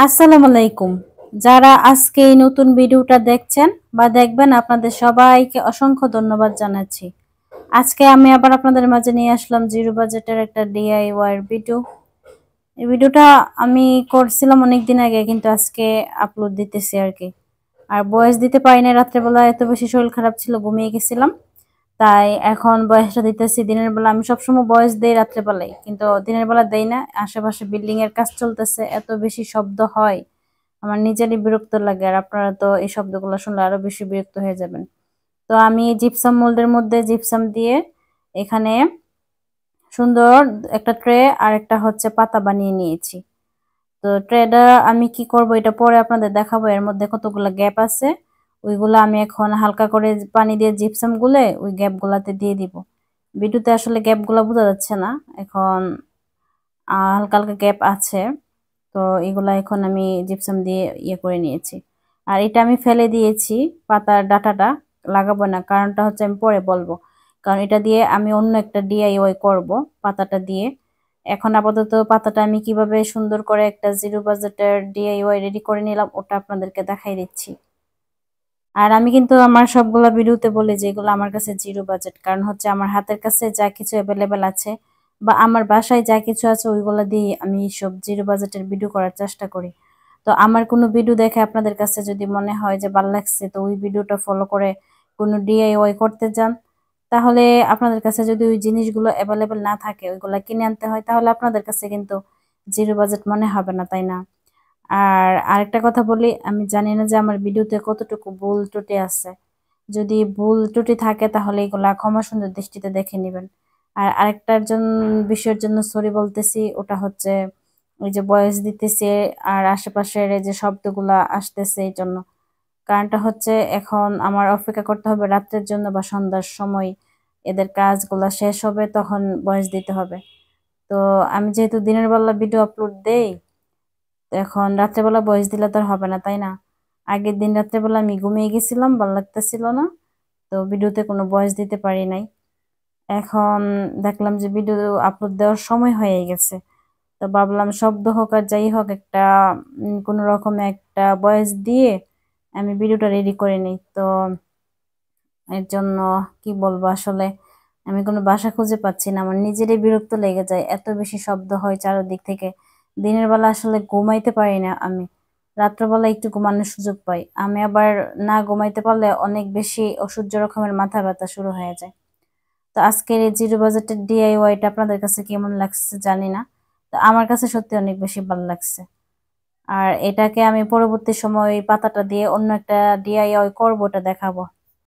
আসসালামু আলাইকুম। যারা আজকে এই নতুন ভিডিওটা দেখছেন বা দেখবেন আপনাদের সবাইকে অসংখ্য ধন্যবাদ জানাচ্ছি। আজকে আমি আবার আপনাদের মাঝে নিয়ে আসলাম জিরো বাজেটের একটা ডিআইওয়াই এর ভিডিও। এই ভিডিওটা আমি করছিলাম অনেকদিন আগে, কিন্তু আজকে আপলোড দিতেছি আর কি। আর ভয়েস দিতে পারি না, রাত্রেবেলা এত বেশি শরীর খারাপ ছিল, ঘুমিয়ে গেছিলাম। তাই এখন ভয়েসটা দিতেছি। দিনের বেলা আমি সবসময় ভয়েস দেই রাত্রেবেলায়, কিন্তু দিনের বেলা দেই না। আশেপাশে বিল্ডিং এর কাজ চলতেছে, এত বেশি শব্দ হয়, আমার নিজেরই বিরক্ত লাগে। আর আপনারা তো এই শব্দগুলো শুনলে আরো বেশি বিরক্ত হয়ে যাবেন। তো আমি জিপসাম মোল্ডের মধ্যে জিপসাম দিয়ে এখানে সুন্দর একটা ট্রে আর একটা হচ্ছে পাতা বানিয়ে নিয়েছি। তো ট্রেটা আমি কি করব এটা পরে আপনাদের দেখাবো। এর মধ্যে কতগুলো গ্যাপ আছে, ওইগুলো আমি এখন হালকা করে পানি দিয়ে জিপসাম গুলে ওই গ্যাপ গুলাতে দিয়ে দিব। ভিডিওতে আসলে গ্যাপ গুলা বোঝা যাচ্ছে না এখন, হালকা হালকা গ্যাপ আছে। তো এগুলা এখন আমি জিপসাম দিয়ে ইয়ে করে নিয়েছি। আর এটা আমি ফেলে দিয়েছি, পাতার ডাঁটাটা লাগাবো না, কারণটা হচ্ছে আমি পরে বলবো। কারণ এটা দিয়ে আমি অন্য একটা ডিআইওয়াই করব পাতাটা দিয়ে। এখন আপাতত পাতাটা আমি কিভাবে সুন্দর করে একটা জিরো বাজেটের ডিআইওয়াই রেডি করে নিলাম ওটা আপনাদেরকে দেখাই দিচ্ছি। আর আমি কিন্তু আমার সবগুলা ভিডিওতে বলি যে এগুলো আমার কাছে জিরো বাজেট, কারণ হচ্ছে আমার হাতের কাছে যা কিছু অ্যাভেলেবেল আছে বা আমার বাসায় যা কিছু আছে ওইগুলো দিয়ে আমি সব জিরো বাজেটের ভিডিও করার চেষ্টা করি। তো আমার কোনো ভিডিও দেখে আপনাদের কাছে যদি মনে হয় যে ভালো লাগছে, তো ওই ভিডিওটা ফলো করে কোনো ডিআইওয়াই করতে যান, তাহলে আপনাদের কাছে যদি ওই জিনিসগুলো অ্যাভেলেবেল না থাকে, ওইগুলো কিনে আনতে হয়, তাহলে আপনাদের কাছে কিন্তু জিরো বাজেট মনে হবে না, তাই না? আর আরেকটা কথা বলি, আমি জানি না যে আমার ভিডিওতে কতটুকু ভুল ত্রুটি আছে। যদি ভুল ত্রুটি থাকে তাহলে এগুলা ক্ষমা সুন্দর দৃষ্টিতে দেখে নেবেন। আর আরেকটার জন্য বিষয়ের জন্য সরি বলতেছি, ওটা হচ্ছে ওই যে ভয়েস দিতেছে আর আশেপাশের এই যে শব্দগুলা আসতেছে এই জন্য। কারণটা হচ্ছে এখন আমার অপেক্ষা করতে হবে রাত্রের জন্য বা সন্ধ্যার সময় এদের কাজগুলা শেষ হবে, তখন ভয়েস দিতে হবে। তো আমি যেহেতু দিনের বেলা ভিডিও আপলোড দেই, এখন রাত্রেবেলা ভয়েস দিলে তো আর হবে না, তাই না? আগের দিন রাত্রেবেলা আমি ঘুমিয়ে গেছিলাম, ভালো লাগতেছিল না, তো ভিডিওতে কোনো ভয়েস দিতে পারি নাই। এখন দেখলাম যে ভিডিও আপলোড দেওয়ার সময় হয়ে গেছে, তো ভাবলাম শব্দ হোক আর যাই হোক একটা কোনো রকমে একটা ভয়েস দিয়ে আমি ভিডিওটা রেডি করে নিই। তো এর জন্য কি বলবো আসলে, আমি কোনো বাসা খুঁজে পাচ্ছি না, আমার নিজেরই বিরক্ত লেগে যায়, এত বেশি শব্দ হয় চারদিক থেকে। দিনের বেলা আসলে ঘুমাইতে পারি না আমি, রাত্রবেলা একটু ঘুমানোর সুযোগ পাই। আমি আবার না ঘুমাইতে পারলে অনেক বেশি অসহ্য রকমের মাথা ব্যথা শুরু হয়ে যায়। তো আজকের এই জিরো বাজেটের ডিআইওয়াইটা আপনাদের কাছে কেমন লাগছে জানি না, তো আমার কাছে সত্যি অনেক বেশি ভালো লাগছে। আর এটাকে আমি পরবর্তী সময় ওই পাতাটা দিয়ে অন্য একটা ডিআইওয়াই করবো, ওটা দেখাবো।